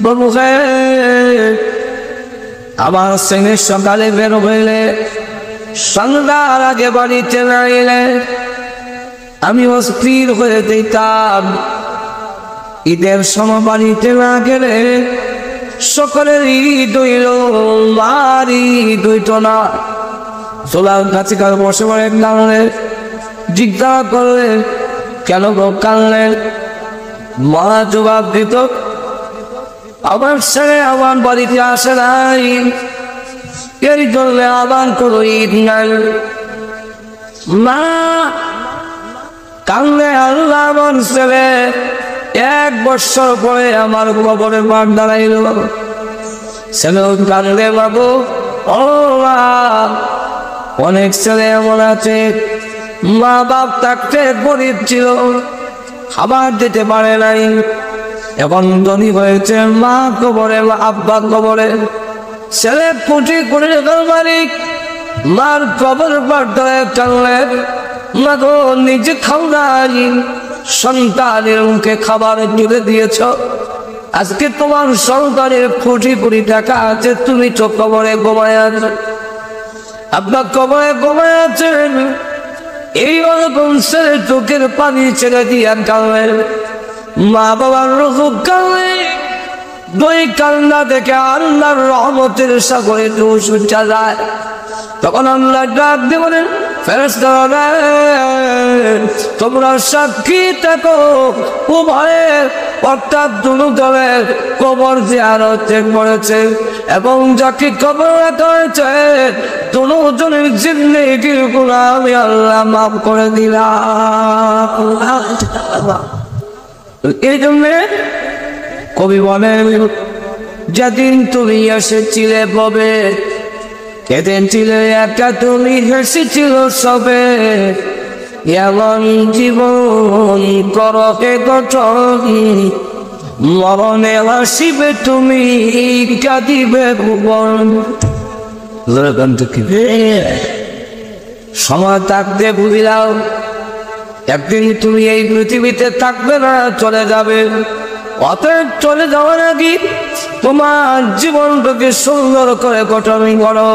বাবু আবার সঙ্গে সকালে বের হইলে সন্ধ্যার আগে বাড়িতে না এলে আমি অস্থির হয়ে দিতাম। ঈদের সময় বাড়িতে না গেলে সকলের ঈদ হইল, মার ঈদ হইত না। চোলার কাছে কারো বসে পড়ে কানলেন, জিজ্ঞাসা করলেন কেন গো কানলেন? মা জবাব দিত আমার ছেলে আমার বাড়িতে আসে নাই, এই জন্য আবার কোনো ঈদ নাই। মা কানলে আল্লাহ আমার ছেলে 1 বছর পরে আমার কবরে মার দাঁড়াইল। ছেলেও কানলে বাবু ও মা, অনেক ছেলে এমন আছে মা বাপ থাকতে গরিব ছিল, খাবার দিতে পারে নাই, এখন ধনী হয়েছে, মা কবরে আব্বা কবরে, ছেলে কোটি কোটি টাকার মালিক, মার কবর পার ধরে টানলেন। মা গো নিজে খাও নাই, সন্তানের মুখে খাবার তুলে দিয়েছ, আজকে তোমার সন্তানের কোটি কোটি টাকা আছে, তুমি তো কবরে ঘুমায় আছো, আব্বা কবরে ঘুমায় আছেন। এই রকম ছেলে চোখের পানি ছেড়ে দিয়া কানলেন। মা বাবার রূপ কানলে দুই কান্না দেখে আল্লাহর রহমতের সাগরে দোষ উঠা যায়। তখন আল্লাহ ডাক দিয়ে বলেন ফেরেশতারা তোমরা সাক্ষী থাকো উভয়ের অর্থাৎ দুনো দলের কবর জিয়ারতে করেছে এবং যাকে কবর রাখা হয়েছে দুনো জনের জিন্দেগির গুনাহ আমি আল্লাহ মাফ করে দিলাম। এই জন্য কবি বলেন যেদিন তুমি এসেছিলে ববে সেদিন ছিলে একা, তুমি হেসেছিল সবে, এমন জীবন করকে গঠন, মরণে হাসিবে তুমি কাঁদিবে ভুবন। সময় থাকতে ভুলিলাও একদিন তুমি এই পৃথিবীতে থাকবে না, চলে যাবে। অতএব চলে যাওয়ার আগে তোমার জীবনটাকে সুন্দর করে গঠন করো,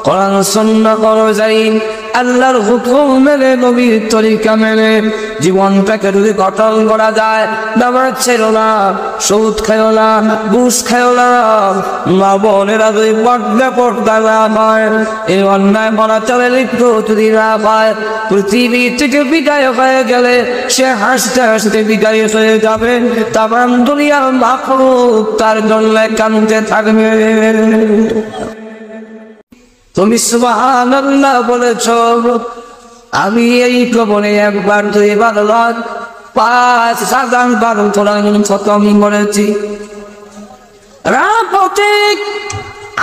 কোরআন সুন্নাহ অনুযায়ী আল্লাহর হুকুম মেনে নবীর তরিকা মেনে জীবনটাকে যদি গঠন করা যায়, নামাজ ছেড়ো না, সুদ খাইও না, ঘুষ খাইও না, মা বোনেরা যদি পর্দা না হয়, এই অন্যায় মনাচারে লিপ্ত যদি না হয়, পৃথিবী থেকে বিদায় হয়ে গেলে সে হাসতে হাসতে বিদায় হয়ে যাবে, তামাম দুনিয়ার মাখলুক তার জন্য কাঁদতে থাকবে। তুমি সুবহানাল্লাহ বলেছ, আমি এই কবরে একবার 2বার 5,000 বার কোরআন খতম করেছি। রাপতিক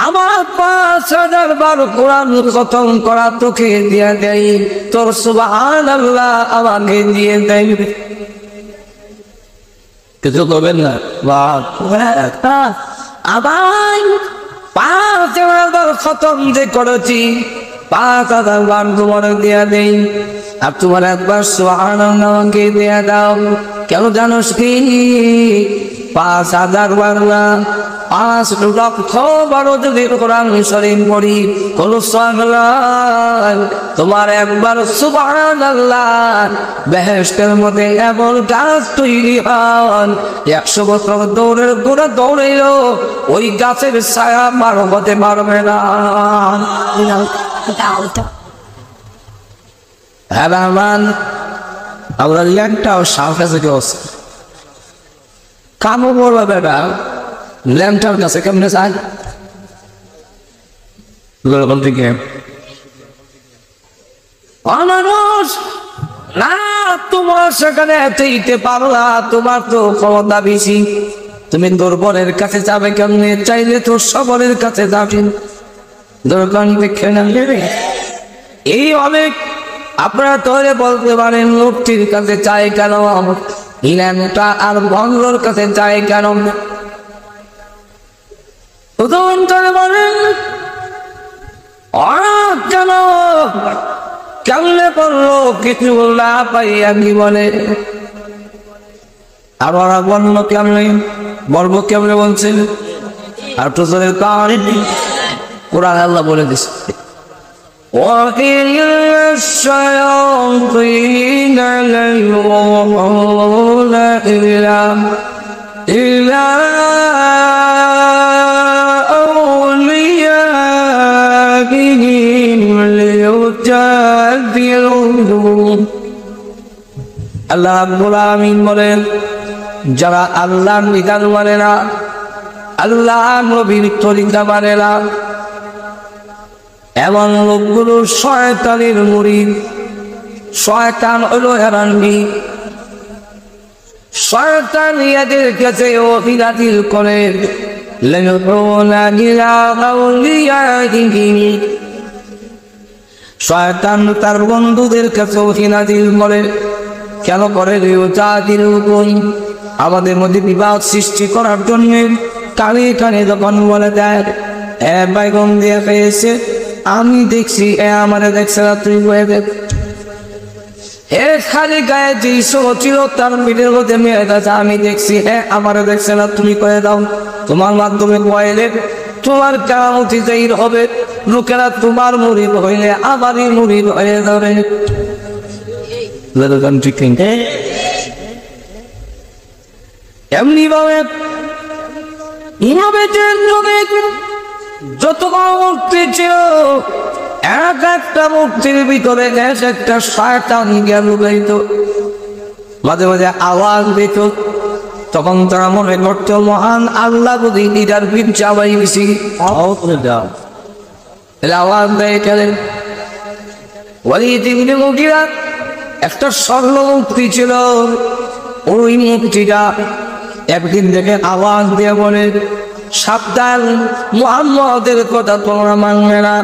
আমার 5,000 বার কোরআন খতম করা তোকে দিয়ে দেয়, তোর সুবহানাল্লাহ আমাকে দিয়ে দেয়। কিছু করবেন না আবার 5,000 বার খতম যে করেছি, 5,000 বার তোমার দেয়া দেই, আর তোমার একবার সুবহানাল্লাহ আমাকে দেয়া দাও। কেন জানোস কি? 5,000 বার না, 5 লক্ষ বার যদি কোরআন শরীফ পড়ি, তোমার একবার সুবহানাল্লাহ বেহেশতের মধ্যে এমন গাছ তৈরি হন, 100 বছর দৌড়ের গোড়া দৌড়েও ওই গাছের ছায়া মার হতে পারবে না। হ্যাঁ আমরা ল্যাংটাও সার কাছে গেছে কামও বলবে না, ল্যাংটার কাছে কেমনে চাই থেকে মানুষ না, তোমার সেখানে যেতে পারলা, তোমার তো ক্ষমতা বেশি, তুমি দুর্বলের কাছে যাবে কেমনে? চাইলে তো সবলের কাছে যাবে। দরকার দেখে না এই অনেক আপনারা তৈরি বলতে পারেন মুক্তির কাছে চাই কেন, ইলামটা আর ভঙ্গর কাছে চাই কেন? উদাহরণ করে বলেন কেন কেমনে করলো কিছু না পাইয়া কি বলে, আর ওরা বললো কেমনে গর্ব কেমনে বলছেন আর তো কোরআন আল্লাহ বলে দিচ্ছে وَإِنَّ الشَّيَاطِينَ لَيُوحُونَ إِلَى أَوْلِيَائِهِمْ لِيُجَادِلُوهُمْ আল্লাহ রাব্বুল আলামিন বলেন যারা আল্লাহর বিধান মানে না আল্লাহর নবীর তরিকা মানে না এমন লোকগুলো শয়তানের মুরিদ শয়তান হলো হেরানি শয়তান এদের কাছে অভিনাতিল করে শয়তান তার বন্ধুদের কাছে অভিনাতিল করে কেন করে আমাদের মধ্যে বিবাদ সৃষ্টি করার জন্য কানে কানে যখন বলে দেয় বাইগন দিয়ে পেয়েছে আমি দেখছি আমারে দেখছে না তুই বয়ে দেখ খালি গায়ে যে ছিল তার মিটের মধ্যে মেয়ে গেছে আমি দেখছি আমারে দেখছে না তুমি কয়ে দাও তোমার মাধ্যমে বয়েলে তোমার কেরামতি জাহির হবে লোকেরা তোমার মুরিদ হইলে আমারই মুরিদ হয়ে যাবে এমনি ভাবে যত মূর্তি ছিল এক একটা মূর্তির ভিতরে একটা শয়তান জ্ঞান গাইত মাঝে মাঝে আওয়াজ দিত তখন তারা মনে করত মহান আল্লাহ বুঝি নিদার পিঠ চাবাই বেশি আওয়াজ দেয় গেলেন একটা স্বর্ণ মূর্তি ছিল ওই মূর্তিটা একদিন দেখে আওয়াজ দিয়ে বলে সাবধান মুহাম্মদের কথা তোমরা মানবে না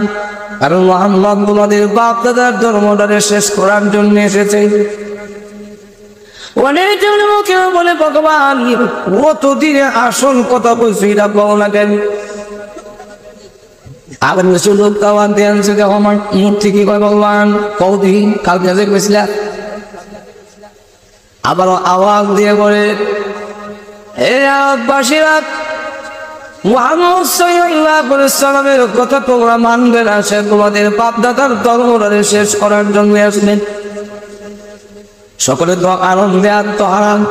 কারণ মুহাম্মদ তোমাদের বাপ দাদার ধর্মটারে শেষ করার জন্য এসেছে বলে ভগবান কতদিনে আসল কথা বলছি এটা বলো না কেন আবার লোক দাওয়াত দিয়ে আনছে দেখো আমার মূর্তি কি কয় ভগবান কৌদিন কালকে দেখবেছিল আবার আওয়াজ দিয়ে বলে হে আব্বাসীরা মুহাম্মদ সাল্লাল্লাহু আলাইহি ওয়াসাল্লামের কথা তোমরা মানবে না সে তোমাদের বাপ দাদার ধর্মটারে শেষ করার জন্য আসলেন সকলে তো আনন্দে আত্মহারান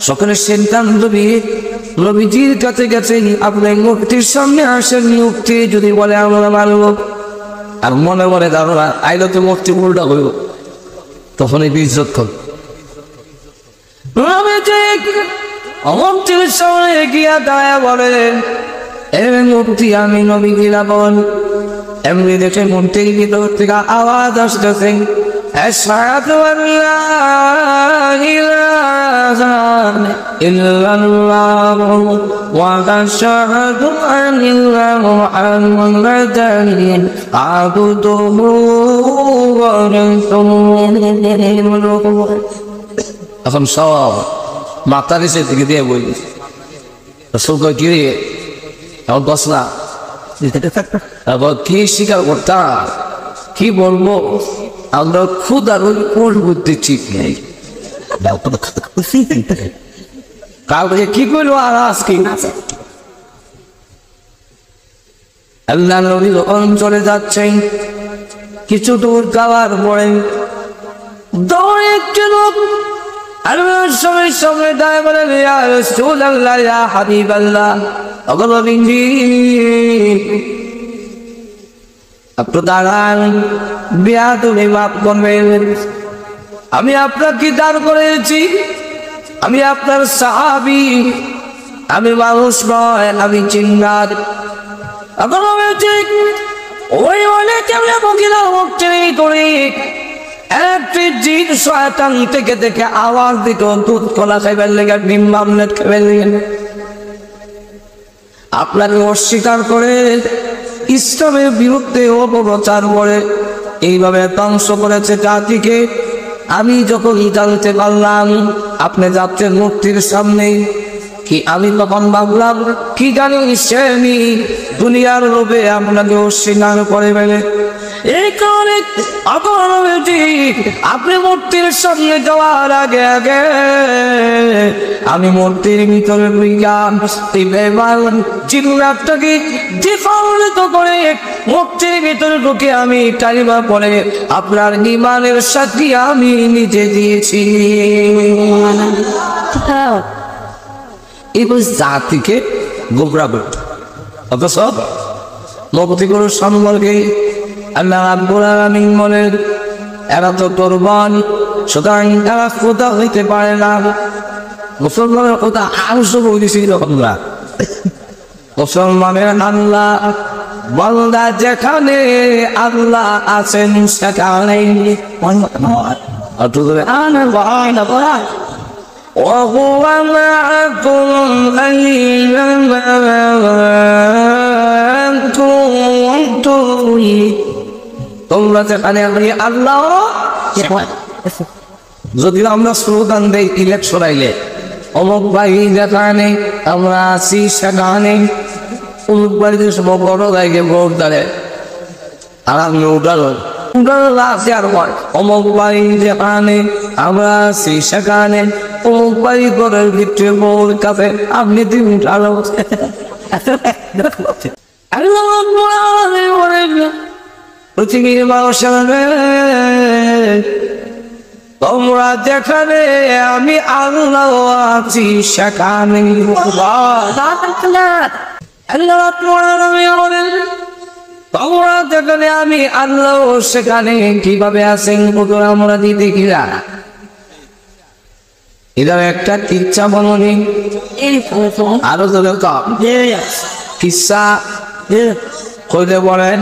সকলের সিদ্ধান্ত নিয়ে নবীজির কাছে গেছেন আপনি মুক্তির সামনে আসেন মুক্তি যদি বলে আমরা মানব আর মনে মনে ধারণা আইলো তো মুক্তি উল্টা হইব তখন এই ইজ্জত করবে মুক্তির সামনে গিয়া দাঁড়ায় বলেন মুক্তি আমি নবী গিলা বল এমনি দেখে মুক্তির ভিতর থেকে আওয়াজ আসতেছে أشهد أن لا إله إلا الله وأشهد أن محمدا عبده ورسوله এখন সব মাথা নিচে থেকে দিয়ে বই রসুল কয় কি রে এখন বস না কি স্বীকার করতাম কি বলবো আমরা খুদ আর ওই কোষ বুদ্ধি ঠিক নেই কাউকে কি করলো আর আজকে আল্লাহ নবী যখন চলে যাচ্ছেন কিছু দূর যাওয়ার পরে দৌড়ে একটি লোক আল্লাহর সঙ্গে দাঁড়িয়ে বলে ইয়া রাসূলুল্লাহ ইয়া হাবিবাল্লাহ অগলবিনজি আপনি দাঁড়ান বিয়া তুমি মাফ করবেন আমি আপনাকে দান করেছি আমি আপনার সাহাবী আমি মানুষ নয় আমি জিন্নাত এখন ওই অনেক মহিলা মুক্তি করে একটি জিন শয়তান থেকে দেখে আওয়াজ দিত দুধ কলা খাইবার লেগে ডিম আমলেট খাইবার লেগে আপনাকে অস্বীকার করে ইসলামের বিরুদ্ধে অপপ্রচার করে এইভাবে ধ্বংস করেছে জাতিকে আমি যখন জানতে পারলাম আপনি যাচ্ছেন মূর্তির সামনে কি আমি তখন ভাবলাম কি জানি সে দুনিয়ার লোভে আপনাকে অস্বীকার করে ফেলে এই কারণে আপনি মূর্তির সামনে যাওয়ার আগে আগে আমি মূর্তির ভিতরে জিন্নাতটাকে দ্বিফালিত করে মূর্তির ভিতরে ঢুকে আমি কালিমা পড়ে আপনার ঈমানের সাথী আমি নিজে দিয়েছি। এবার জাতিকে গোবরা করত অথচ মূর্তিগুলো সম্পর্কে আল্লাহ রাব্বুল আলামিন বলেন এরা তো দুর্বল, সুতরাং এরা খোদা হইতে পারে না। মুসলমানের কথা আরো বলেছিল আমরা, মুসলমানের আল্লাহ বান্দা যেখানে আল্লাহ আছেন সেখানে وهو معكم أينما كنتم তোমরা যেখানে আল্লাহ। যদি আমরা স্লোগান দেই ইলেকশন আইলে অমুক বাড়ি যেখানে আমরা আছি সেখানে অমুক বাড়িতে সব বড় গাইকে ভোট দেয় আর আমি উঠালো অমুক বাড়ি যেখানে আমরা আছি সেখানে অমুক বাড়ি ঘরের ভিতরে বউর কাছে আপনি দিন উঠালো। পৃথিবীর মানুষের তোমরা যেখানে আমি আল্লাহ আছি সেখানে তোমরা যেখানে আমি আল্লাহ সেখানে কিভাবে আছেন আমরা দিতে কিরা এদের একটা কিচ্ছা বলনি আরো কিচ্ছা কইলে বলেন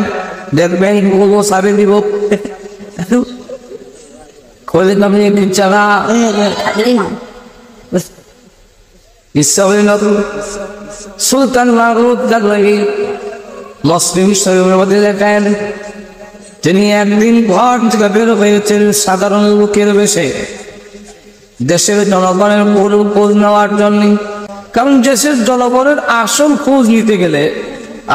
দেখবেন সাবে দিব কইলে আপনি কিচ্ছা না কিচ্ছা হইল সুলতান মাহমুদ মুসলিম শরীফের মধ্যে দেখেন তিনি একদিন ঘর থেকে বের হয়েছেন সাধারণ লোকের বেশে দেশের জনগণের খোঁজ নেওয়ার জন্য। কারণ দেশের জনগণের আসল খোঁজ নিতে গেলে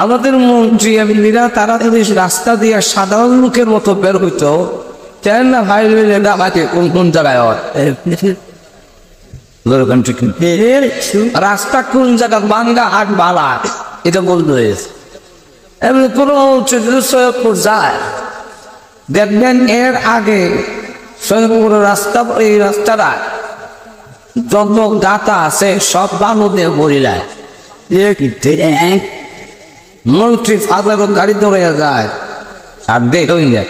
আমাদের মন্ত্রী এমপিরা তারা যদি রাস্তা দিয়ে সাধারণ লোকের মতো বের হইতো তেন না হাইওয়ে ডাকাতে কোন কোন জায়গায় হয় রাস্তা কোন জায়গা বাঙ্গা হাট বালা এটা বলতে হয়েছে। এমনি কোনো সৈয়দপুর যায় দেখবেন এর আগে সৈয়দপুর রাস্তা এই রাস্তাটা যত গাতা আছে সব বাংলাদেশ বলিলায় মন্ত্রী ফাঁকা গাড়ি ধরে যায় আর দেখই যায়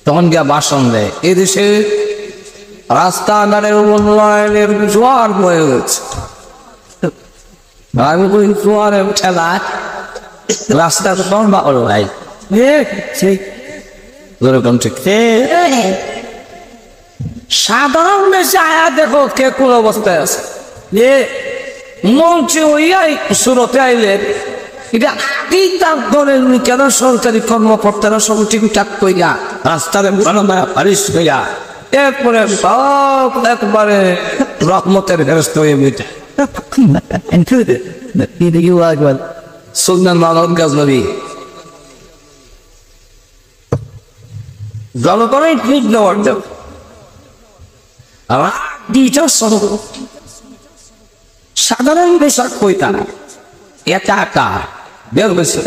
তখন গিয়া ভাষণ দেয় এদেশে রাস্তাঘাটের উন্নয়নের জোয়ার বয়ে গেছে। আমি বলি জোয়ারের ঠেলা রাস্তা তো লম্বা হলো ভাই সাধারণ বেশি আয়া দেখো কে কোন অবস্থায় আছে মঞ্চে ওইয়াই সুরতে আইলেন এটা আগেই তার দলের কেন সরকারি কর্মকর্তারা সব ঠিকঠাক কইয়া রাস্তারে পারিস কইয়া এরপরে সব একবারে রহমতের ব্যবস্থা হয়ে গেছে। সুলতান মাহমুদ গাজনবী জনগণের খোঁজ নেওয়ার জন্য সাধারণ বেশাক কইতা একা একা বের হয়েছে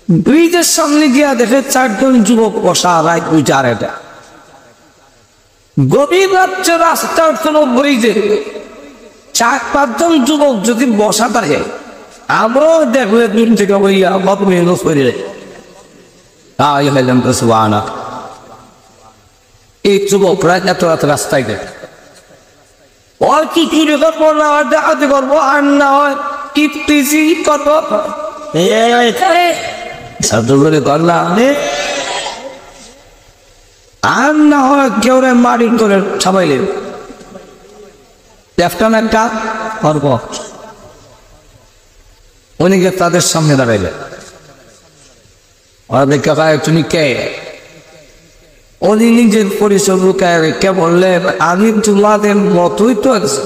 ব্রিজের সামনে গিয়া দেখে চারজন যুবক বসা রায় দুইটার এটা গভীর রাত্রে রাস্তার কোনো ব্রিজে 4-5 জন যুবক যদি বসা থাকে আমরাও দেখবে দূর থেকে বইয়া কত মেহনত করে এই যুবকরা এত রাত রাস্তায় দেয় ওর কি করবো না দেখাতে করবো আর না হয় টিপটিসি করবো আর না হয় কেউ মারি করে সবাইলে একটা করব উনিকে তাদের সামনে দাঁড়াইলে ওরা দেখা তুমি কে উনি নিজের পরিচয় লুকায় কে বললে আমি তোমাদের মতই তো আছি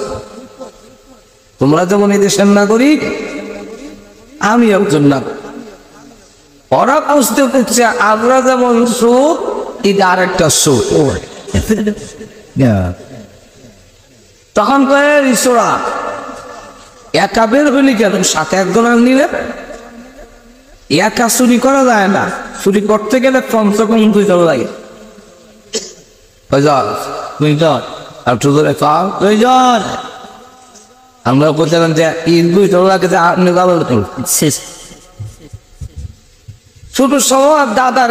তোমরা যেমন এই দেশের নাগরিক আমি একজন নাগরিক ওরা বুঝতে পারছে আমরা যেমন সুখ এটা আর একটা সুখ। তখন কয়ে ঋষরা একা বের হইলি কেন, সাথে একজন নিলে একা চুরি করা যায় না, চুরি করতে গেলে কমসে কম 2 জন লাগে। আর দুজনে কম 2 জন। আমরা বলছিলাম যে 2 জন লাগে যে আপনি শেষ ছোট সময় দাদার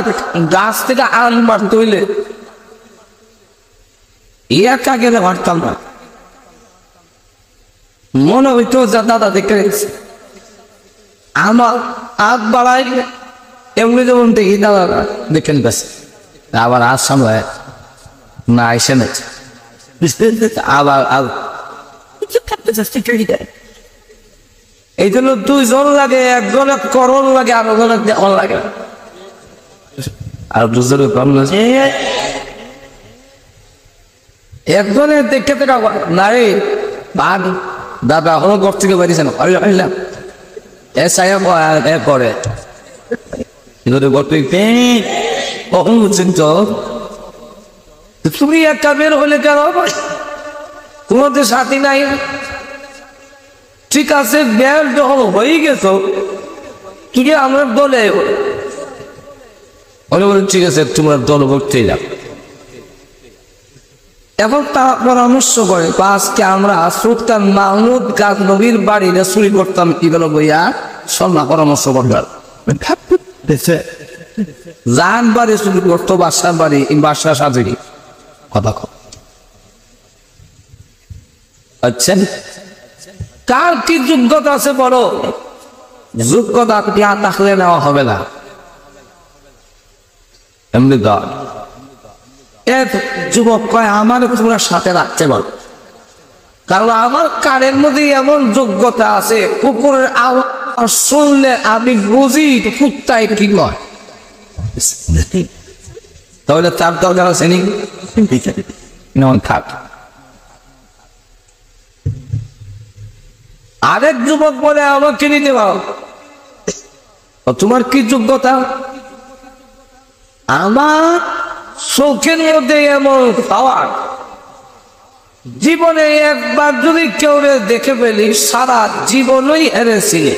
গাছ থেকে আম মারতে হইলে একা গেলে মারতাম না, মনে হইতো যা দাদা দেখে গেছে আমার হাত বাড়াই এমনি যেমন দেখি দাদা দেখে গেছে, আবার আজ সামলায় না এসে নেছে আবার এই জন্য 2 জন লাগে, একজনে করণ লাগে আর ওজনে দেওয়ান লাগে, আর দুজনে কম একজনে দেখে নাই ভাগ দাদা হলো ঘর থেকে বেরিয়েছে না করে কখন বুঝছেন তো তুমি একটা বের হলে কেন, তোমাদের সাথী নাই, ঠিক আছে বের যখন হয়ে গেছ কি আমার দলে বলেন ঠিক আছে তোমার দল ভর্তি যাও। এখন তারা পরামর্শ করে আজকে আমরা সুলতান মাহমুদ গাজনবীর বাড়িতে চুরি করতাম এগুলো বইয়া সন্না পরামর্শ করবার যান বাড়ি চুরি করতো, বাসার বাড়ি বাসা সাজেরি কথা আচ্ছা কার কি যোগ্যতা আছে বলো, যোগ্যতা থাকলে নেওয়া হবে না এমনি দল। যুবক কয় আমার তোমরা সাথে রাখতে পারো, কারণ আমার কানের মধ্যে এমন যোগ্যতা আছে কুকুরের আওয়াজ শুনলে আমি বুঝি কুত্তায় কি নয়, তাহলে তার দরকার আছে নি থাক। আরেক যুবক বলে আমাকে নিতে পারো, তোমার কি যোগ্যতা, আমার চোখের মধ্যে এমন পাওয়ার জীবনে একবার যদি কেউ দেখে পেলি সারা জীবনই হেরেছিলে,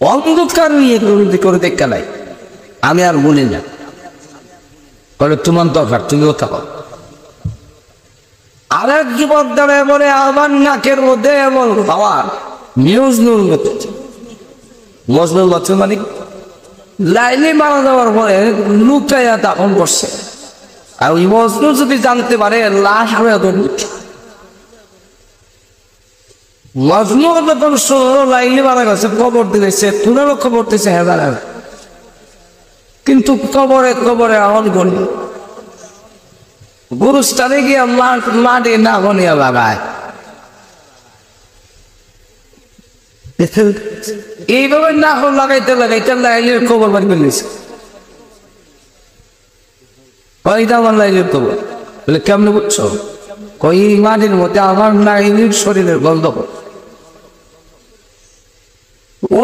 অন্ধকার নিয়ে করে দেখা নাই আমি আর বলি না, বলে তোমার দরকার তুমিও থাকো। আরেক যুবক দ্বারা বলে আমার নাকের মধ্যে এমন পাওয়ার মজনুর মানে লাইলি মারা যাওয়ার পরে লুকাইয়া দাফন করছে, আর ওই মজনু যদি জানতে পারে লাশ হয়ে মজনু যখন শুনলো লাইলি মারা গেছে খবর দিয়েছে, তুলেও খবর দিয়েছে হেদার, কিন্তু কবরে কবরে আমার গণি গুরুস্থানে গিয়ে মাটি না গনিয়া লাগায়, এইভাবে না লাগাইতে লাগাইতে লাইলের খবর বাড়ি ফেলেছে, আমার লাইলের খবর বলে কেমন বুঝছো, কই মাটির মধ্যে আমার লাইলের শরীরের গন্ধ,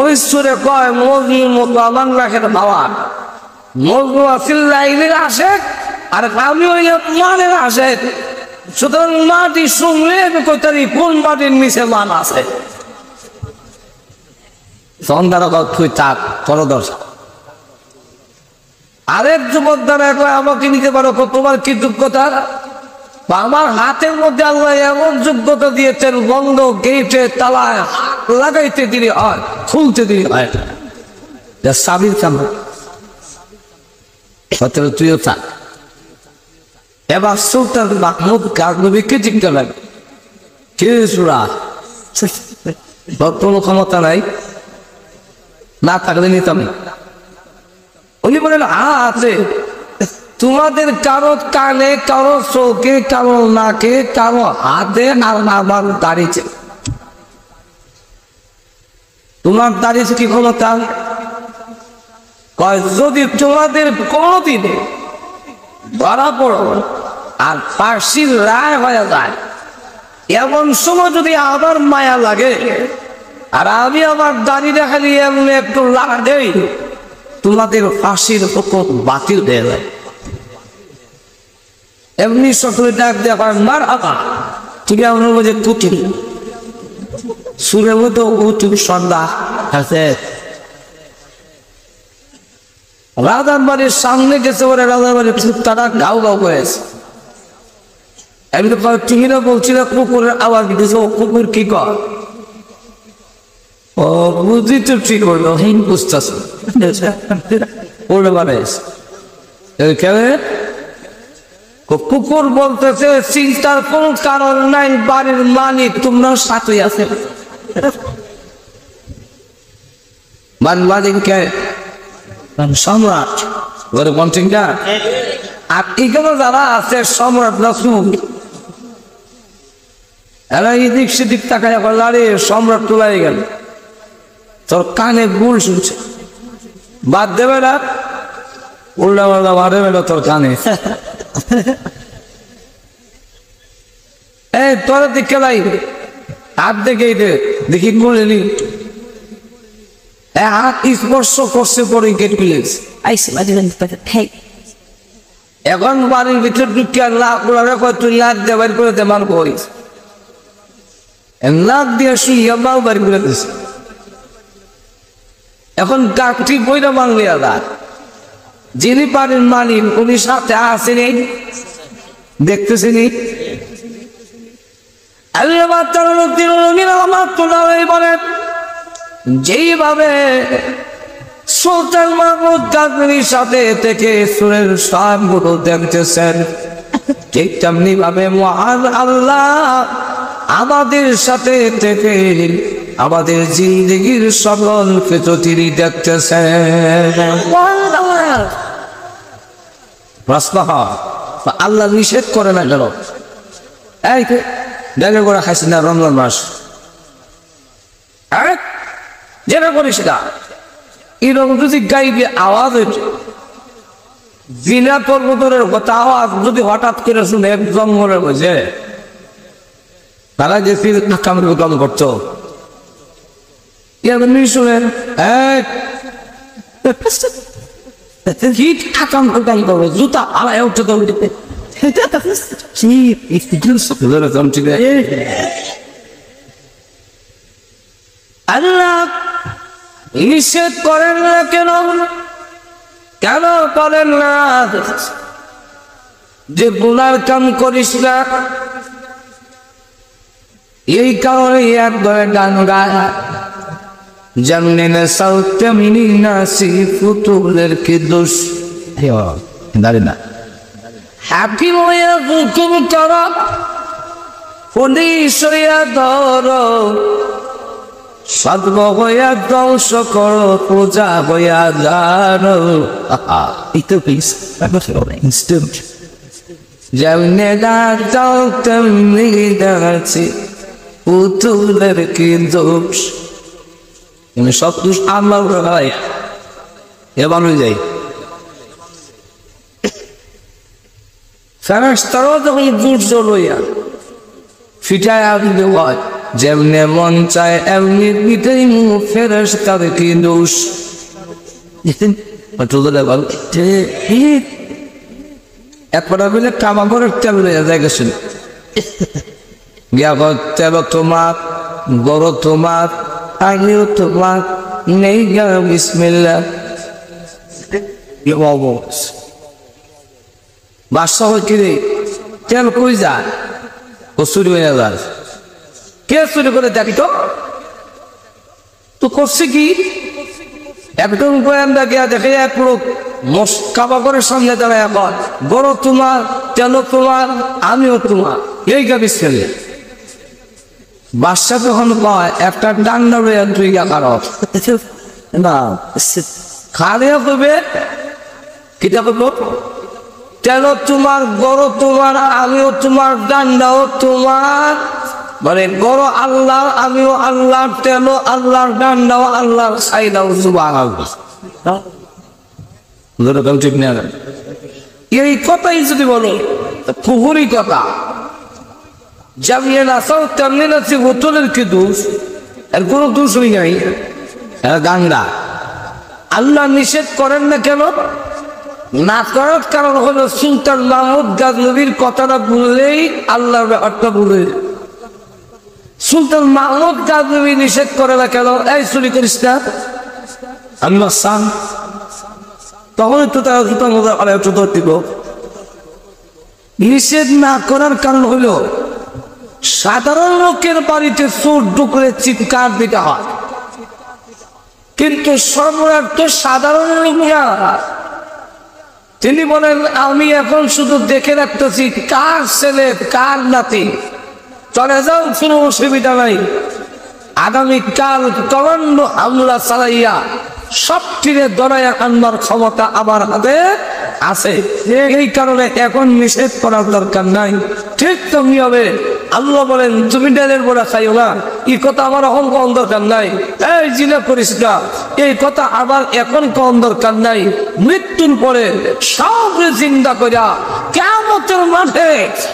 ওই সুরে কয় মজনুর মতো আমার লাখের খাওয়া, মজনু আছিল লাইলের আসে আর আমি ওই মানের আসে, সুতরাং মাটি শুনলে আমি কইতারি কোন মাটির নিচে মান আছে, আরেক যুবক দ্বারা আমাকে নিতে পারো, তোমার কি যোগ্যতা, আমার হাতের মধ্যে আল্লাহ এমন যোগ্যতা দিয়েছেন বন্ধ গেটে তালায় লাগাইতে দিলে হয় খুলতে দিলে হয় সাবির কামড়, তুইও থাক। এবার সুলতান মাহমুদ গাজনবীকে জিজ্ঞাসা লাগে কে সুরা কোনো ক্ষমতা নাই, না থাকলে নিতাম না, উনি বলেন আছে, তোমাদের কারো কানে কারো চোখে কারো নাকে কারো হাতে আর আমার দাঁড়িয়েছে, তোমার দাঁড়িয়েছে কি ক্ষমতা, যদি তোমাদের কোনদিনে ধরা পড়ো আর ফাঁসির রায় হয়ে যায়, এমন সময় যদি আবার মায়া লাগে আর আমি আমার দাড়ি দেখা নিয়ে এমন একটু লাগা দেই, তোমাদের ফাঁসির হুকুম বাতিল হয়ে যায়। এমনি সকলে ডাক দেখার মার আবার ঠিক আছে বলছে তুটি সুরের মতো উঠুক সন্ধ্যা আছে। রাজার বাড়ির সামনে গেছে, ওরা রাজার বাড়ির তারা গাও গাও করেছে। আমি তো টিহিরা বলছিল কুকুরের আওয়াজ দিতেছে, ও কুকুর কি কর? ও বুঝি তো ঠিক হইল, হিন বুঝতেছে ওরে বাড়াইছে। কুকুর বলতেছে চিন্তার কোন কারণ নাই, বাড়ির মালিক তোমরা সাথে আছে। বাড়ির মালিক কে? সম্রাট। আর এখানে যারা আছে সম্রাট রাসূল, এরা এদিক সেদিক তাকায় আরে সম্রাট তোলাই গেল, তোর কানে গুল শুনছে, বাদ দেবে না, উল্টা পাল্টা বাদ দেবে না তোর কানে। এই তোর দিকে লাই হাত দেখে দেখি বলেনি হাত স্পর্শ করছে পরে গেট খুলেছে। এখন বাড়ির ভিতর ঢুকিয়ে লাখ তুই লাখ দেবার করে দেবার করিস, লাখ দিয়ে শুয়ে মাও বাড়ি করে দিছে। এখন কাকটি বইটা বাংলি আদা, যিনি বাড়ির মালিক উনি সাথে আসেনি, দেখতেছেনি। যেইভাবে সুলতান মাহমুদ গাজনীর সাথে থেকে সুরের সবগুলো দেখতেছেন, ঠিক তেমনি ভাবে মহান আল্লাহ আমাদের সাথে থেকে আমাদের জিন্দগির সকল কিছু তিনি দেখতেছেন। আল্লাহ নিষেধ করে না গেল, এই দেখা করে খাইছি না রমজান মাস, যেটা করিস না এরকম যদি গাইবে আওয়াজ হয়েছে বিনা পর্বতের কথা আওয়াজ যদি হঠাৎ করে শুনে জঙ্গলের মধ্যে, তারা যে কাম করতো শুনেন জুতা আলাই উঠতে আল্লাহ নিষেধ করেন না কেন? কেন করেন না? যে গুনার কাম করিস না, এই কারণে একবারে গান গায় জানলে না সাউথ মিনাসি ফুতুলের কি দোষ দাঁড়ে না হাকিম হইয়া হুকুম কর, পুলিশ হইয়া ধর, সদ্ম হইয়া ধ্বংস কর, পূজা হইয়া জানো। যেমনে যাও তেমনি দাঁড়াচ্ছি পুতুলের কি দোষ। সব দোষ আল্লাহ ভাই এবার হয়ে যাই। ফেরেশতারাও যখন দুর্য লইয়া ফিটায় আনতে হয়, যেমনে মন চায় এমনি পিঠেই ফেরেশতার কি দোষ। একবার বলে কামা করে তেল লইয়া যায় গেছেন, গিয়া তেল তোমার, গরু তোমার, আগেও তোমার, নেই গেল বিসমিল্লাহ। বাদশা হয় কি রে তেল কই যায়? ও চুরি হয়ে যায়। কে চুরি করে দেখি তো করছে কি? একদম গোয়েন্দা গিয়া দেখে এক লোক কাবা করে সামনে দাঁড়ায়, এখন গরু তোমার, তেল তোমার, আমিও তোমার, এই গা বিসমিল্লাহ। বাদশা তখন কয় একটা ডান্ডা লইয়া তুই কারো না খালিয়া করবে কিতা করবো? তেল তোমার, গরু তোমার, আমিও তোমার, ডান্ডাও তোমার, মানে গরু আল্লাহ, আমিও আল্লাহ, তেল আল্লাহর, ডান্ডাও আল্লাহর, সাইদাও ঠিক না? এই কথাই যদি বলো পুকুরি কথা, যেমনি নাচাও তেমনি নাচি বোতলের কি দোষ। এর কোনো দোষই নাই, গাঙ্গা। আল্লাহ নিষেধ করেন না কেন? না করার কারণ হলো সুলতান মাহমুদ গাজনবীর কথাটা বললেই আল্লাহর ব্যাপারটা বলে। সুলতান মাহমুদ গাজনবী নিষেধ করে না কেন? এই চুরি করিস না, আল্লাহ সান, তখন একটু তারা জুতা মোজা করে একটু ধর দিব। নিষেধ না করার কারণ হলো সাধারণ লোকের বাড়িতে চোর ঢুকলে চিৎকার দিতে হয়, কিন্তু সম্রাট তো সাধারণ লোক না। তিনি বলেন আমি এখন শুধু দেখে রাখতেছি কার ছেলে কার নাতি, চলে যাও, কোনো অসুবিধা নাই। আগামীকাল কমান্ড হামলা চালাইয়া সব তীরে দড়াইয়া আনবার ক্ষমতা আমার হাতে আছে। এই কারণে এখন নিষেধ করার দরকার নাই। ঠিক তেমনি হবে আল্লাহ বলেন তুমি ডালের বড়া খাইও না, এই কথা আমার এখন কম দরকার নাই। এই জিনা করিস না, এই কথা আবার এখন কম দরকার নাই। মৃত্যুর পরে সব চিন্তা করিয়া কিয়ামতের মাঠে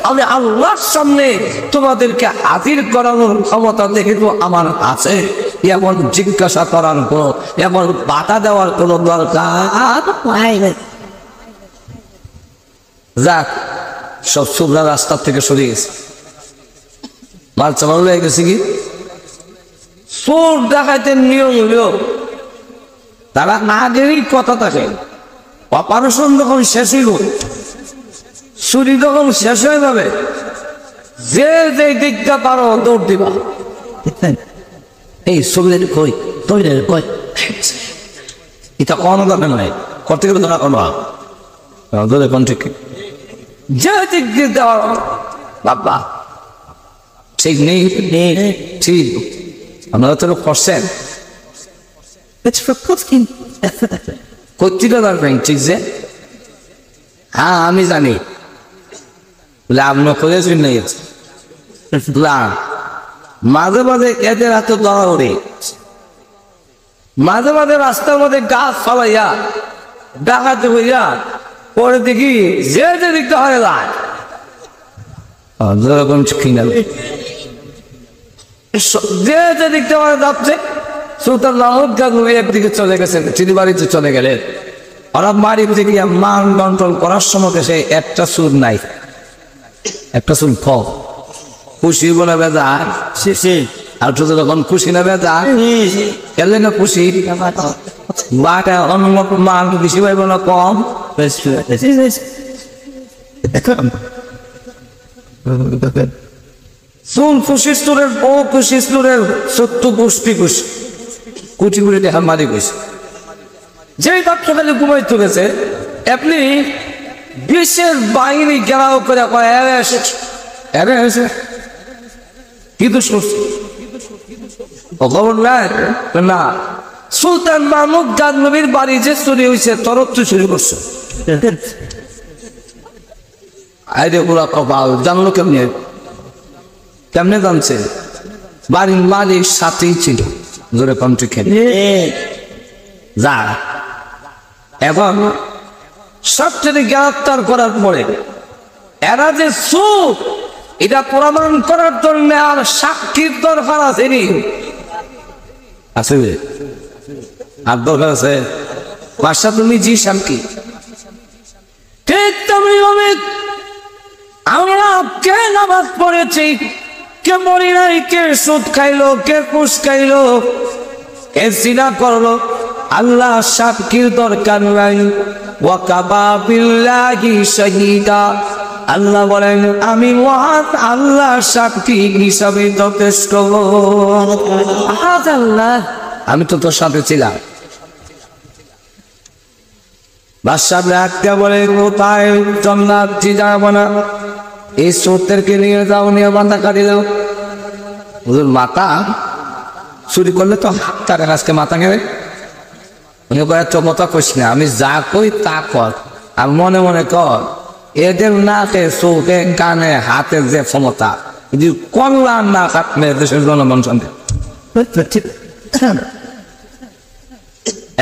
আমি আল্লাহর সামনে তোমাদেরকে হাজির করানোর ক্ষমতা দেখে তো আমার আছে। এমন জিজ্ঞাসা করার কোনো, এমন বাধা দেওয়ার কোনো দরকার। যাক, সব সুবরা রাস্তার থেকে সরে গেছে, মাল চামাল হয়ে গেছে। কি চোর ডাকাইতের নিয়ম হইল তারা আগেরই কথা থাকে, অপারেশন যখন শেষ হইল, চুরি যখন শেষ হয়ে যাবে, যে যে দিকটা পারো দৌড় দিবা। এই ছবিদের কই তৈরি কই এটা কোনো দরকার নাই, করতে গেলে ধরা করবা কোন ঠিক যে দিক দিয়ে দেওয়া বাবা ঠিক নেই, ঠিক আপনারা তো করছেন কর্তৃকা দরকার ঠিক যে। হ্যাঁ আমি জানি বলে আপনার করেছেন না, মাঝে মাঝে এদের হাতে ধরা ওরে, মাঝে মাঝে রাস্তার মধ্যে গাছ ফলাইয়া ডাকাতে হইয়া পরে দেখি যে যে দিকটা হয়ে যায় যে যে দিকটা হয়ে যাচ্ছে। সুলতান মাহমুদ গাজনবী একদিকে চলে গেছেন, চিনি বাড়িতে চলে গেলেন। ওরা বাড়ি থেকে মান বন্টন করার সময় সে একটা সুর নাই, একটা সুর ফল খুশি বলে বেজা আর তো যখন খুশি না বেজা এলে না খুশি বাটা অন্য মান বেশি পাইব না কম। চুল খুশি সুরের ও খুশি সুরের সত্য গোষ্ঠী খুশি কুচি কুড়ি দেখা মারি গেছে। যেই ডাক্তার খালি ঘুমাইতে গেছে আপনি বিশেষ বাহিনী ঘেরাও করে এসে কিন্তু খবর না সুলতান মাহমুদ গাজনবীর বাড়ি যে চুরি হয়েছে তরফ তো চুরি করছে। আরে ওরা কপাল জানলো কেমনে, কেমনে জানছে? বাড়ির মালিক সাথেই ছিল, জোরে কন্ট্রি খেলে যা। এখন সবচেয়ে গ্রেফতার করার পরে এরা যে সুখ এটা প্রমাণ করার জন্য আর সাক্ষীর দরকার আছে নি, আছে আর দরকার আছে বাসা তুমি জি সাক্ষী। ঠিক তেমনি ভাবে আমরা কে নামাজ পড়েছি, কে মরি নাই, কে সুদ খাইলো, কে ঘুষ খাইলো, কে জিনা করলো, আল্লাহ সাক্ষীর দরকার নাই। ওয়াকাফা বিল্লাহি শাহীদা, আল্লাহ বলেন আমি মহান আল্লাহ সাক্ষী হিসাবে যথেষ্ট। আল্লাহ আমি তো তোর সাথে ছিলাম। বাদশাহ একটা বলে কোথায় জান্নাত যাব না, এই চোরদেরকে নিয়ে যাও, নিয়ে মাথা কাটি দাও। হুজুর মাথা চুরি করলে তো তার আজকে মাথা নেবে। উনি কয়ে তো মতো কইস না, আমি যা কই তা কর, আর মনে মনে কর এদের নাকে চোখে কানে হাতের যে ক্ষমতা, যদি কল্যাণ না কাটলে দেশের জনগণ সন্দেহ।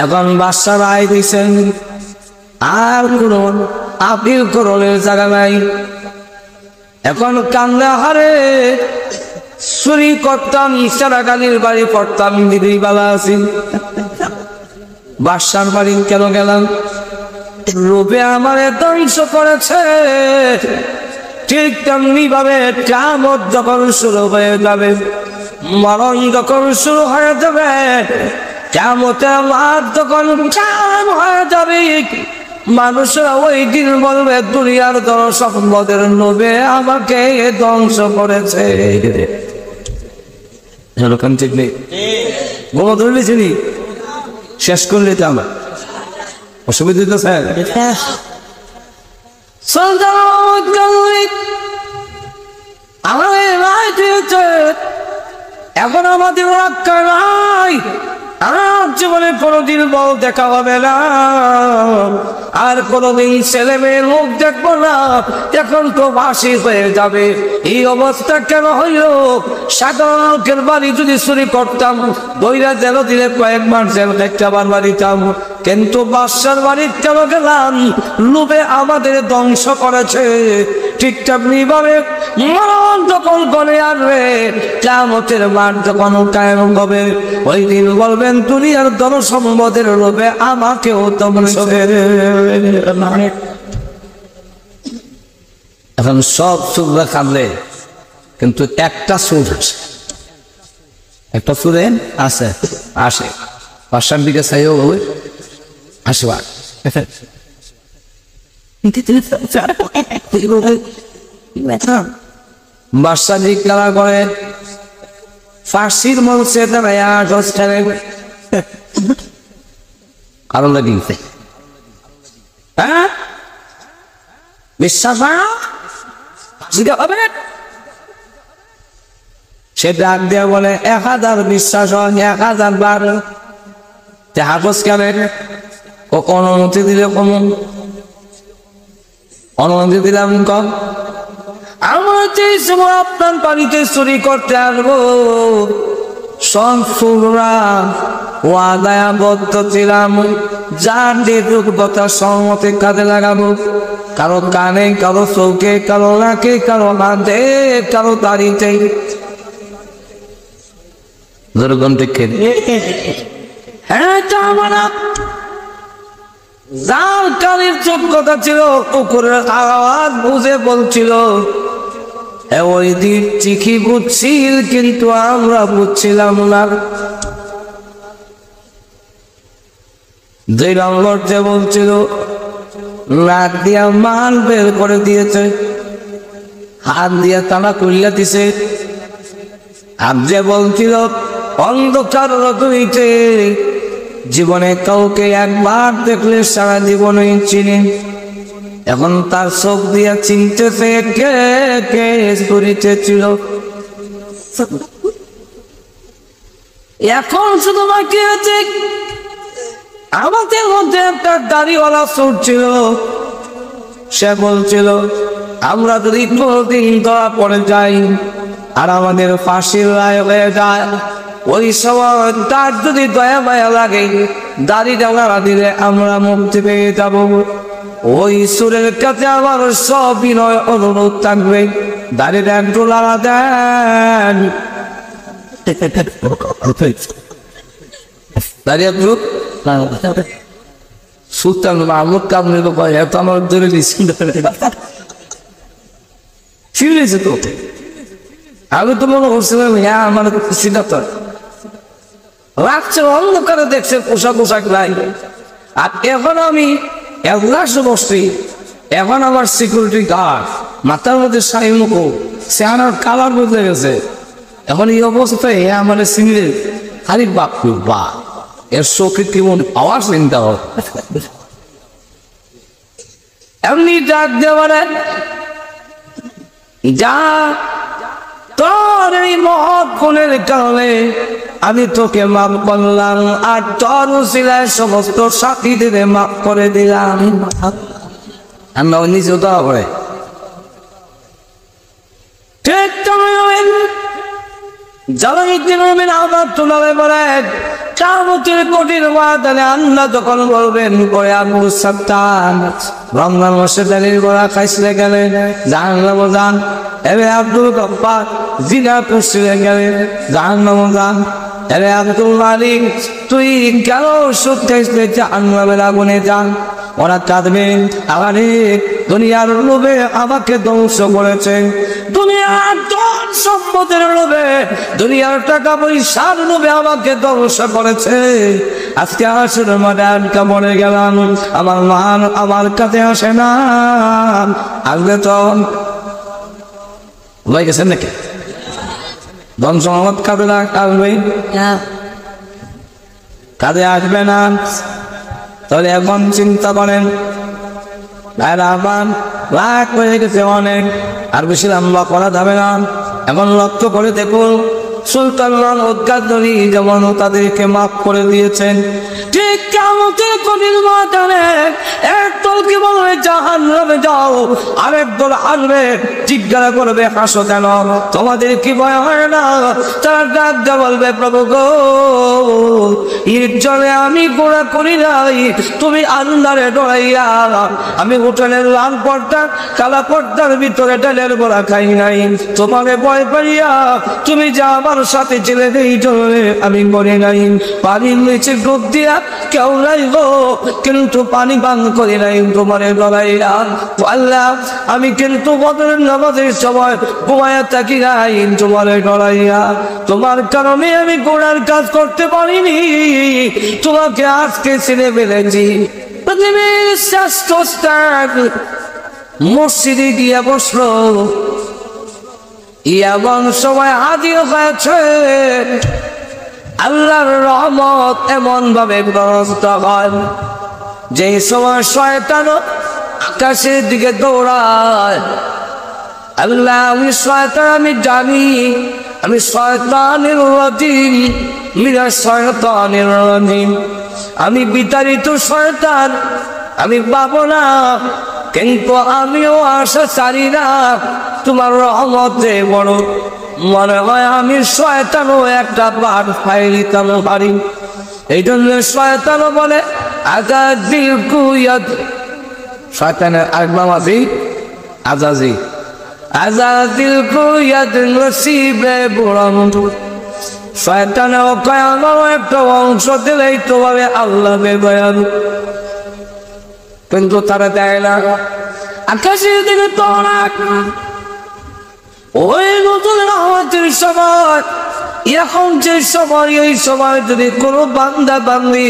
এখন বাদশা রায় দিয়েছেন আর কোন আপিল করণের জায়গা নাই। এখন কান্দা হারে চুরি করতাম, ইশারাকালীর বাড়ি পড়তাম, দিদি বালা আছি। বাদশার বাড়ি কেন গেলাম? লোভে আমারে ধ্বংস করেছে। ঠিক তেমনি ভাবে কিয়ামত যখন শুরু হয়ে যাবে, মরণ যখন শুরু হয়ে যাবে, কিয়ামতের মাঠ যখন কায়েম হয়ে যাবে, মানুষরা ওই দিন বলবে দুনিয়ার জনসম্পদের লোভে আমাকে ধ্বংস করেছে। এরকম ঠিক নেই, বলো ধরলে চিনি শেষ করলে তো আমার অসুবিধা তো স্যার। এখন আমাদের রক্ষা নাই, আমার জীবনে কোনোদিন বউ দেখা হবে না, আর কোনোদিন ছেলে মেয়ের মুখ দেখবো না, এখন তো বাসি হয়ে যাবে। এই অবস্থা কেন হইল? সাধারণ লোকের বাড়ি যদি চুরি করতাম, বইরা জেল দিলে কয়েকবার জেল একটা বার বাড়িতাম, কিন্তু বাদশার বাড়ি কেন গেলাম? লোভে আমাদের ধ্বংস করেছে। ঠিক তেমনি ভাবে মরণ যখন গনে আসবে, কিয়ামতের মাঠ যখন কায়েম হবে, ওই দিন বলবেন দুনিয়ার জনসম্পদের লোভে আমাকেও ধ্বংস করে। এখন সব সুররা কাঁদলে, কিন্তু একটা সুর আছে, একটা সুরে আছে আসে বাদশার দিকে চাইও আসবা। বাদশা জিজ্ঞাসা করে ফার্সির মঞ্চে দাঁড়াইয়া কারণ লাগিয়েছে, হ্যাঁ বিশ্বাস হবে? সে ডাক দিয়ে বলে 1000 বিশ্বাস হয়, 1000 বার হাফজ কেন অনুমতি দিলে কোন অনুমতি দিলাম কম, আমরা যে সময় আপনার বাড়িতে চুরি করতে আসবো, সংসুরা ওয়াদায়াবদ্ধ ছিলাম, যার যেটুকু কথা সম্মতি কাজে লাগাবো, কারো কানে, কারো চৌকে, কারো নাকে, কারো হাতে, কারো দাড়িতে। যেরকম দেখে হ্যাঁ যার কানের যোগ্যতা ছিল, কুকুরের আওয়াজ বুঝে বলছিল, ওই দিন চিঠি বুঝছিল, কিন্তু আমরা বুঝছিলাম না। যে নম্বর যে বলছিল, নাক দিয়া মাল বের করে দিয়েছে, হাত দিয়া তালা খুলিয়া দিছে। আর যে বলছিল অন্ধকার রজনীতে জীবনে কাউকে একবার দেখলে সারা জীবনে চিনি, এখন তার চোখ দিয়া চিনতেছে কে কে চুরিতে ছিল। এখন শুধু বাকি আছে আমাদের মধ্যে একটা দাড়িওয়ালা চোর ছিল, সে বলছিল আমরা যদি কোনদিন ধরা পড়ে যাই আর আমাদের ফাঁসির রায় হয়ে যায়, ওই সময় তার যদি দয়া মায়া লাগে, দাড়ি ডাঙা দিলে আমরা মুক্তি পেয়ে যাব। ওই সুরের কাছে আমার সব বিনয় অনুরোধ থাকবে, দাড়িটা একটু লাগা দেন। দাঁড়িয়ে সুলতান মাহমুদ কামড়ে তো আমার ধরে ফিরেছে তো। আমি তো মনে করছিলাম হ্যাঁ আমার সিদ্ধান্ত রাখছে, অন্ধকারে দেখছে পোশাক নাই। আর এখন আমি এগুলাস বসছি, এখন আমার সিকিউরিটি গার্ড মাথার মধ্যে সাই মুখো, সে আমার কালার বদলে গেছে। এখন এই অবস্থায় হ্যাঁ আমার সিঙ্গেল আরে বাপ বা এর চোখে কেমন আওয়াজ চিন্তা হোক, এমনি ডাক দেওয়ারে যা তোর এই মহৎ গুণের কারণে আমি তোকে মাফ করলাম, আর তোর উসিলায় সমস্ত সাথীদের মাফ করে দিলাম। আমরা নিজে দেওয়া করে ঠিক তুমি জালালউদ্দিন আহমদ তুলাবে বলে কিয়ামতের কঠিন ময়দানে আল্লাহ যখন বলবেন করে আবু সাত্তার রমজান মাসে দাঁড়িয়ে গোড়া খাইছিলে গেলে জাহান্নাম যান, এবে আব্দুল গফফার জিনা করছিলে গেলে জাহান্নাম যান, এবে আব্দুল মালিক তুই কেন সুদ খাইছিলে জাহান্নামের আগুনে যান। ওরা কাঁদবে, আরে দুনিয়ার লোভে আমাকে ধ্বংস করেছে, দুনিয়ার ধন সম্পদের লোভে, দুনিয়ার টাকা পয়সার লোভে আমাকে ধ্বংস করেছে। আজকে আসলে মাদানকা মরে গেলাম, আমার মান আমার কাছে আসে না। আসবে তো ভয় গেছেন নাকি? ধন সম্পদ কাঁদে না, আসবে কাঁদে আসবে না। তাহলে এখন চিন্তা করেন, আমার রাগ হয়ে গেছে অনেক, আর বেশি লম্বা করা যাবে না। এখন লক্ষ্য করে দেখুন, সুলতান উদ্ঘাটনী যেমন তাদেরকে মাফ করে দিয়েছেন, ঠিক কিয়ামতের কঠিন ময়দানে এক দলকে বলবে জাহান্নামে যাও, আরেক দল আসবে জিজ্ঞাসা করবে হাসো কেন, তোমাদের কি ভয় হয় না? তারা ডাক দিয়ে বলবে প্রভু গো, এর জন্য আমি গোড়া করি নাই, তুমি আল্লাহরে ডরাইয়া আমি হোটেলের লাল পর্দা কালা পর্দার ভিতরে ডালের গোড়া খাই নাই, তোমারে ভয় পাইয়া তুমি যা আমার সাথে ছেলে এই জন্য আমি মরে নাই। পানির নিচে ডুব দিয়া কেউ নাই গো, কিন্তু পানি পান করে নাই তোমারে ডরাইয়া। আল্লাহ আমি কিন্তু বদরের নামাজের সময় ঘুমায়া থাকি নাই তোমারে ডরাইয়া, তোমার কারণে আমি গোড়ার কাজ করতে পারিনি, তোমাকে আজকে ছেড়ে ফেলেছি। পৃথিবীর শ্রেষ্ঠ স্থান মসজিদে গিয়া বসলো, এমন সময় হাজির হয়েছে আল্লাহর রহমত এমন ভাবে বরন্ত হয় যে সময় শয়তান আকাশের দিকে দৌড়ায়। আল্লাহ আমি শয়তান, আমি জানি আমি শয়তানের রাজিম, মিনাশ শয়তানির রাজিম, আমি বিতাড়িত শয়তান, আমি পাবো না, কিন্তু আমিও আশা ছাড়ি না তোমার রহমতে বড় মনে হয় আমি শয়তানও একটা বার ফাইলিতাম পারি। এই জন্য শয়তানও বলে আজাদিল কুয়াদ, শয়তানের আরেকবার আছে আজাজি, আজাদিল কুয়াদ নসিবে বুড়াম। শয়তানেও কয় আমারও একটা অংশ দিলেই তো বলে আল্লাহ বেবয়ান, কিন্তু তারা দেয় না। আকাশের দিকে তোরা ওই নতুন রহমতের সময়, এখন যে সময়, এই সময় যদি কোনো বান্দা বান্দি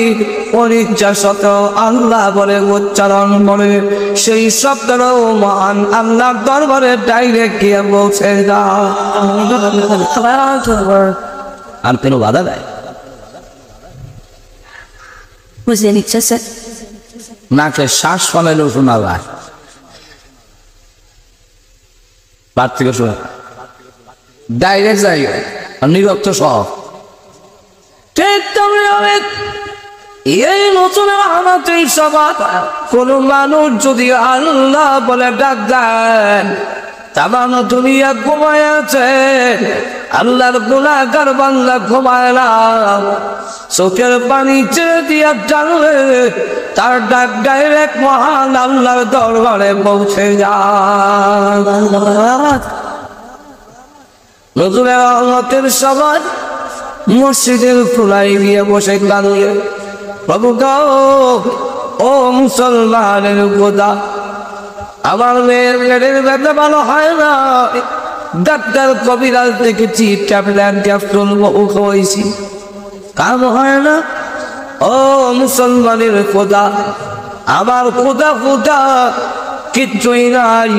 অনিচ্ছা সত্ত্বেও আল্লাহ বলে উচ্চারণ করে, সেই শব্দটাও মহান আল্লাহর দরবারে ডাইরেক্ট গিয়ে পৌঁছে যায়, আর কোনো বাধা দেয় বুঝে নিচ্ছে স্যার। নাকে শ্বাস ফলাইলেও শোনা যায়, বাদ থেকে শোনা ডাইরেক্ট জায়গা নিরক্ত সহ। ঠিক তেমনি হবে এই নতুন আমাদের সভা, কোন মানুষ যদি আল্লাহ বলে ডাক দেন, তামাম দুনিয়া ঘুমায় আছে, আল্লাহর গুনাহগার বান্দা ঘুমায় না, চোখের পানি ছেড়ে দিয়া টানলে তার ডাক ডাইরেক্ট মহান আল্লাহর দরবারে পৌঁছে যায়। নতুন রহমতের সবার মসজিদের খোলাই গিয়ে বসে কাঁদিয়ে প্রভু গো, ও মুসলমানের খোদা, আমার মেয়ের পেটের ব্যথা ভালো হয় না, ডাক্তার কবিরাজ দেখেছি, ট্যাবলেট ক্যাপসুল খাওয়াইছি, কাম হয় না। ও মুসলমানের খোদা, আমার খোদা খোদা কিচ্ছুই নাই,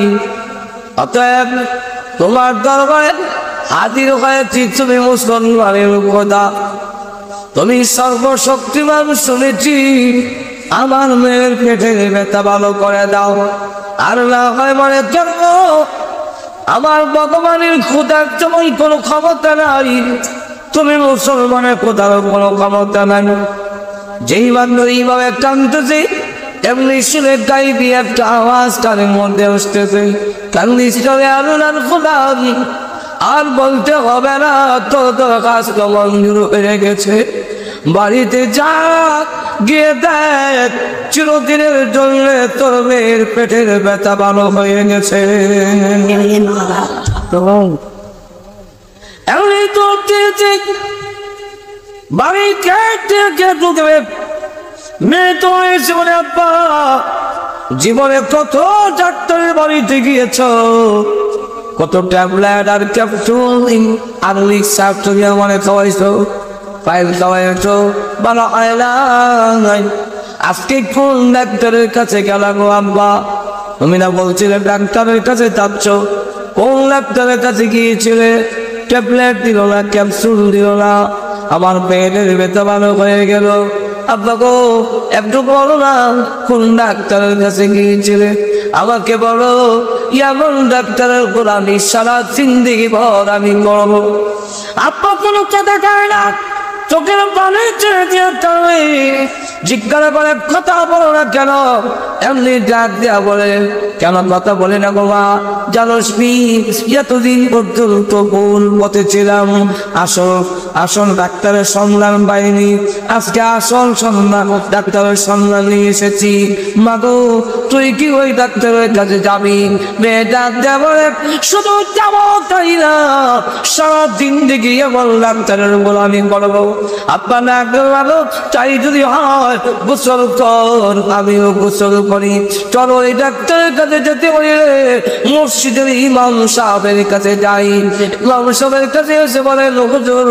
অতএব তোমার দরবারে হাজির হয়েছি, তুমি মুসলমানের খোদা, তুমি সর্বশক্তিমান, শুনেছি আমার মেয়ের পেটের ব্যথা ভালো করে দাও। আর না হয় মনে করো আমার ভগবানের খোদার তেমন কোনো ক্ষমতা নাই, তুমি মুসলমানের খোদার কোনো ক্ষমতা নাই। যেই বান্ধব এইভাবে কাঁদতেছে, এমনি শুনে গাইবি একটা আওয়াজ কানের মধ্যে আসতেছে, কান্দিস চলে আল্লাহর খোদা, আর বলতে হবে না তো দরখাস্ত মঞ্জুর হয়ে গেছে, বাড়িতে যা, গিয়ে দেখ চিরদিনের জন্য তোর মেয়ের পেটের ব্যথা ভালো হয়ে গেছে। এমনি তোর বাড়ি কে ঢুকবে, মেয়ে তো এসে বলে আব্বা জীবনে কত ডাক্তারের বাড়িতে গিয়েছ, কত ট্যাবলেট আর ক্যাপসুল আর্লি সাবস্টেরিয়া মানে খাওয়াইছো, ফাইল খাওয়াইছো, ভালো হয় না। আজকে কোন ডাক্তারের কাছে গেলাম গো আব্বা? তুমি না বলছিলে ডাক্তারের কাছে যাচ্ছ, কোন ডাক্তারের কাছে গিয়েছিলে? ট্যাবলেট দিল না, ক্যাপসুল দিল না, আমার পেটের ব্যথা ভালো হয়ে গেল। আব্বা গো একটু বলো না কোন ডাক্তারের কাছে গিয়েছিলে, আমাকে বলো, এমন ডাক্তারের উপর আমি সারা জিন্দেগি ভর আমি করবো। আব্বা কোনো কথা খায় না, চোখের পানি ছেড়ে দিয়ে জিজ্ঞাসা করে কথা বলো না কেন? এমনি ডাক দেওয়া বলে, কেন কথা বলে না বাবা? জানোস নি এতদিন পর্যন্ত ভুল পথে ছিলাম, আসল ডাক্তারের সন্ধান পাইনি, আজকে আসল সন্ধান ডাক্তারের সন্ধান নিয়ে এসেছি। মাগো তুই কি ওই ডাক্তারের কাছে যাবি? মেয়ে ডাক দেওয়া বলে, শুধু যাবো তাই না, সারা জিন্দেগি এমন ডাক্তারের উপর আমি করবো। আব্বা না ভালো চাই যদি হয় গোসল কর, আমিও গোসল করি, চলো ওই ডাক্তারের কাছে যেতে বলে মসজিদের ইমাম সাহেবের কাছে যাই। ইমাম সাহেবের কাছে এসে বলে, হুজুর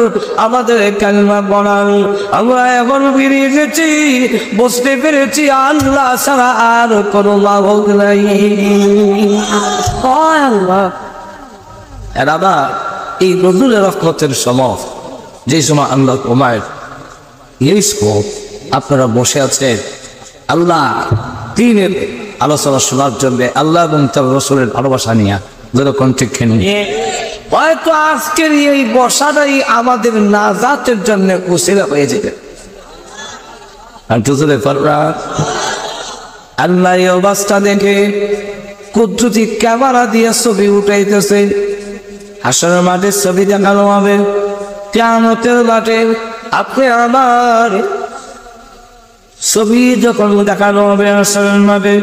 আমাদের কালিমা পড়ান, আমরা এখন বেরিয়ে গেছি, বুঝতে পেরেছি আল্লাহ ছাড়া আর কোনো মাবুদ নাই। দাদা এই নজরুলের রহমতের সময়, যে সময় আল্লাহ তোমার আপনারা বসে আছেন আল্লাহ দিনের আলোচনা শোনার জন্য, আল্লাহ এবং তার রাসূলের ভালোবাসা নিয়ে যেরকম ঠিক হয়তো আজকের এই বসাটাই আমাদের নাজাতের জন্য উসিলা হয়ে যাবে। আর দুজনে আল্লাহ এই অবস্থা দেখে কুদরতি ক্যামেরা দিয়ে ছবি উঠাইতেছে, হাসরের মাঠে ছবি দেখানো হবে, কিয়ামতের মাঠে আপনি আমার ছবি যখন দেখানো হবে হাসরের মাঠে,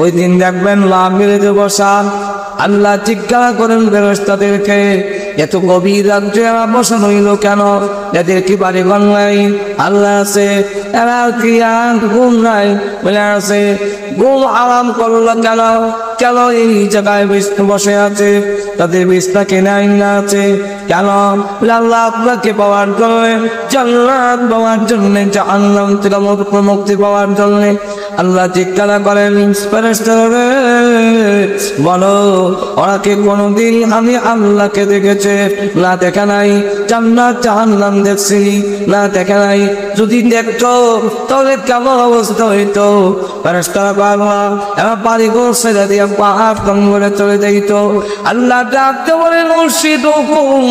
ওই দিন দেখবেন লামিরে বসা। আল্লাহ জিজ্ঞাসা করেন ফেরেশতাদেরকে, এত গভীর রাত্রে এরা বসানো হইল কেন? এদের কি বাড়ি ঘর নাই? আল্লাহ আছে। এরা কি আর ঘুম নাই? বলে আছে। ঘুম আরাম করলো কেন? কেন এই জায়গায় বসে আছে? তাদের বিছনা কেনাই না আছে কেন? আল্লাহ আপনাকে পাওয়ার জন্য, জান্নাত পাওয়ার জন্য, জাহান্নাম থেকে মুক্তি পাওয়ার জন্য। আল্লাহ জিজ্ঞাসা করেন ফেরেশতারা, বলো ওরা কি কোনদিন আমি আল্লাহকে দেখেছে? না দেখা নাই। জান্নাত জাহান্নাম দেখছি? না দেখা নাই। যদি দেখতো তাহলে কেমন অবস্থা হইতো? ফেরেশতারা বাবা এবার পানি করছে যদি পাহাড় করে চলে যাইত। আল্লাহ ডাকতে বলেন মুর্শিদ হুকুম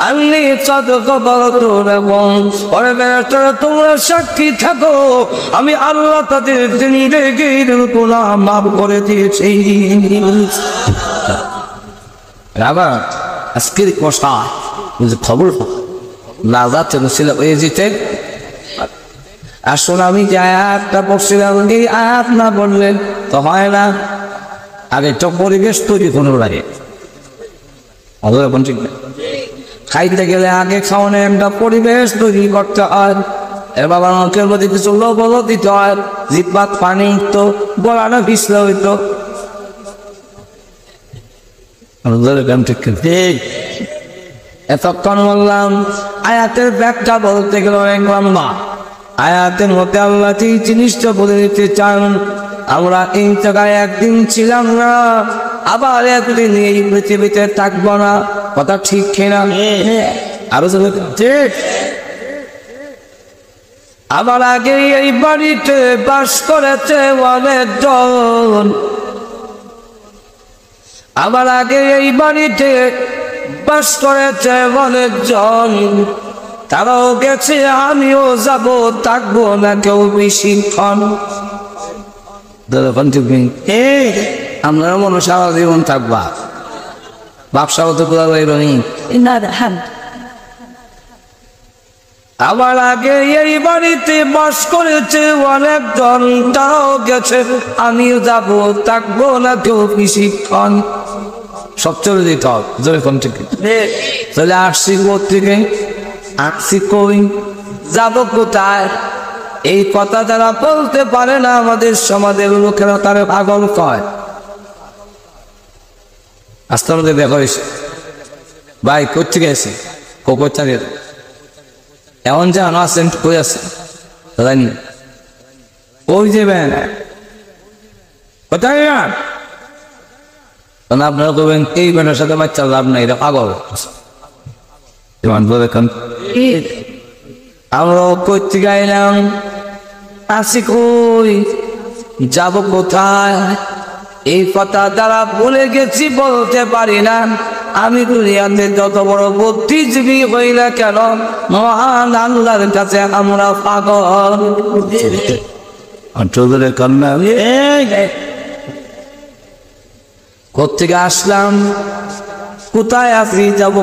আল্লি সাদকা বাতুর এবং ওরে ফেরেশতারা তোমরা সাক্ষী থাকো, আমি আল্লাহ তাদের জিন্দেগির গুনাহ মাফ করে দিয়েছি। রাবা আজকের কথা খবর নাজাত ছিল ওই যেতে। আসলে আমি যে আয়াতটা পড়ছিলাম এই আয়াত না বললেন তো হয় না। আগে তো পরিবেশ তৈরি কোনো লাগে, ঠিক না? খাইতে গেলে আগে খাওয়ানোর একটা পরিবেশ তৈরি করতে হয়। এবার আমাকে মধ্যে কিছু লবণ দিতে হয়, জিপাত পানি তো গলানো ভিজলে হইতো। এতক্ষণ বললাম আয়াতের ব্যাখ্যা বলতে গেলে অনেক লম্বা। আয়াতের মধ্যে আল্লাহ এই জিনিসটা বলে দিতে চান, আমরা এই জায়গায় একদিন ছিলাম না, আবার একদিন এই পৃথিবীতে থাকবো না। কথা ঠিক কিনা? আরো ঠিক। আমার আগে এই বাড়িতে বাস করেছে অনেকজন, আমার আগে এই বাড়িতে বাস করেছে অনেকজন, তারাও গেছে, আমিও যাব, থাকবো না কেউ বেশিক্ষণ। আমরা মনে সারা জীবন থাকবা, ব্যবসাও তো করা যাইব নি। আমার আগে এই বাড়িতে বাস করেছে অনেকজন, তাও গেছে, আমিও যাবো, থাকবো না কেউ বেশিক্ষণ। সব চলে যেতে হবে জোরে কোন থেকে চলে আসছি থেকে আসছি কই যাবো কোথায়, এই কথা যারা বলতে পারে না আমাদের সমাজের লোকেরা তারা পাগল কয়। আস্তে আমাদের দেখা হয়েছে ভাই কোথেকে গেছে কোথায় এমন যেন আছেন কই আছে জানি ওই যাবেন কোথায় আপনারা করবেন এই বেটার সাথে বাচ্চা লাভ নাই, এটা পাগল। আমরা করতে গাইলাম আসি কই যাবো কোথায়, এই কথা দ্বারা ভুলে গেছি বলতে পারি না। আমি দুনিয়াতে যত বড় বুদ্ধিজীবী হই না কেন, মহান আল্লাহর কাছে আমরা পাগল। কোথেকে আসলাম, কোথায় আছি, যাবো